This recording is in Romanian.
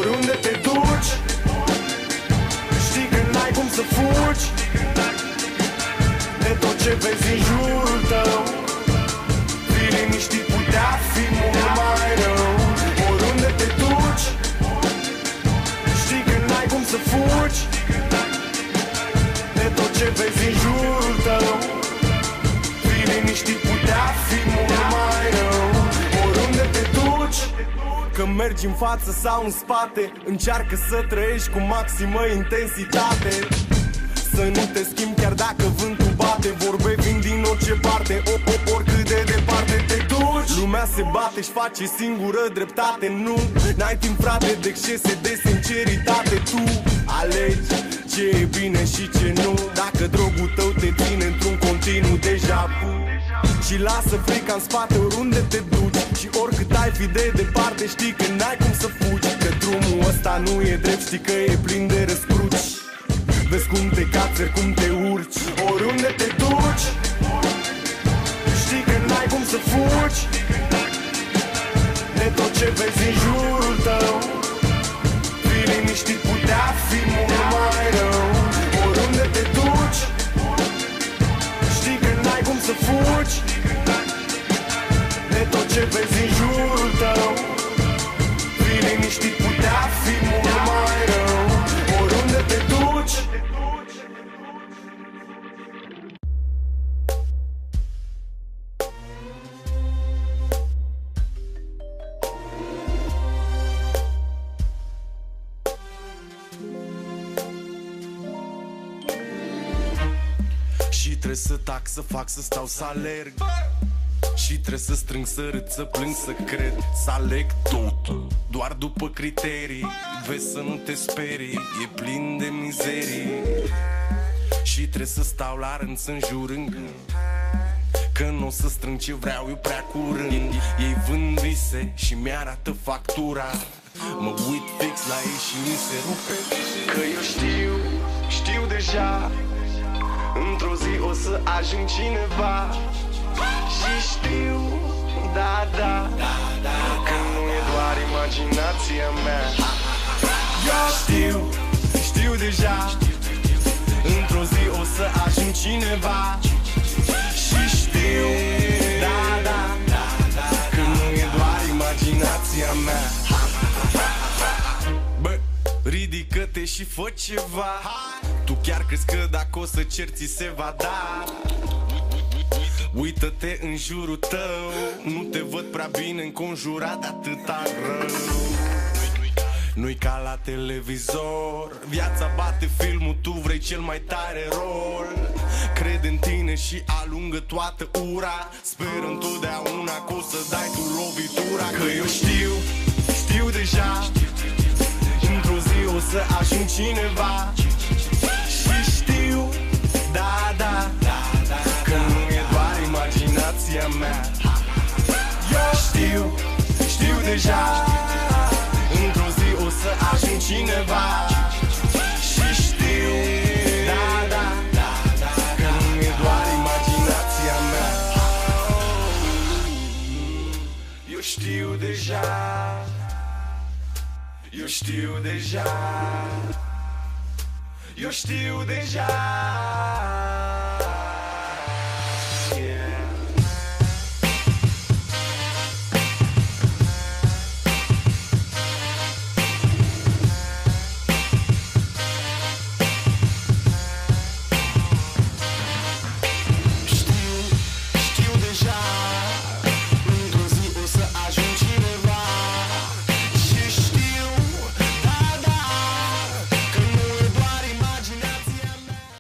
Oriunde te duci, știi că n-ai cum să fugi de tot ce vezi în jurul tău. Fii liniștit, putea fi mult mai rău. Oriunde te duci, știi că n-ai cum să fugi de tot ce vezi în jurul tău. Fii liniștit, putea fi mult mai rău. Oriunde te duci, că mergi în față sau în spate, încearcă să trăiești cu maximă intensitate. Să nu te schimbi chiar dacă vântul bate. Vorbe vin din orice parte, oricât de departe te duci. Lumea se bate și face singură dreptate. Nu, n-ai timp frate de excese de sinceritate. Tu alegi ce e bine și ce nu. Dacă drogul tău te ține într-un continuu deja vu, și lasă frica în spate oriunde te duci. Și oricât ai fi de departe, știi că n-ai cum să fugi, că drumul ăsta nu e drept, știi că e plin de răscruci. Vezi cum te cațeri, cum te urci. Oriunde te duci, știi că n-ai cum să fugi de tot ce vezi în jurul tău. Fii liniștit, putea fi mult mai rău. Oriunde te duci, știi că n-ai cum să fugi de tot ce vezi în jurul tău. Fii liniștit, putea fi mult mai rău. Oriunde te duci. Și trebuie să tac, să fac, să stau, să alerg. Și trebuie să strâng, să râd, să plâng, să cred. Să aleg totul doar după criterii. Vezi să nu te sperii, e plin de mizerii. Și trebuie să stau la rând, să înjur în gând că nu o să strâng ce vreau eu prea curând. Ei vând vise și mi-arată factura. Mă uit fix la ei și mi se rupe. Că eu știu deja, într-o zi o să ajung cineva. Și știu, da, că nu e doar imaginația mea. Eu știu deja, într-o zi o să ajung cineva. Și știu, da, că nu e doar imaginația mea. Bă, ridică-te și fă ceva. Tu chiar crezi că dacă o să cer ți se va da? Uită-te în jurul tău, nu te văd prea bine înconjurat de atâta rău. Nu-i ca la televizor, viața bate filmul, tu vrei cel mai tare rol. Crede în tine și alungă toată ura. Sper întotdeauna că o să dai tu lovitura. Că eu știu deja, într-o zi o să ajung cineva. Și știu, da, că nu e doar imaginația mea. Eu știu deja, într-o zi o să ajung cineva. Și știu, da, că nu e doar imaginația mea. Eu știu deja, eu știu deja, eu știu deja.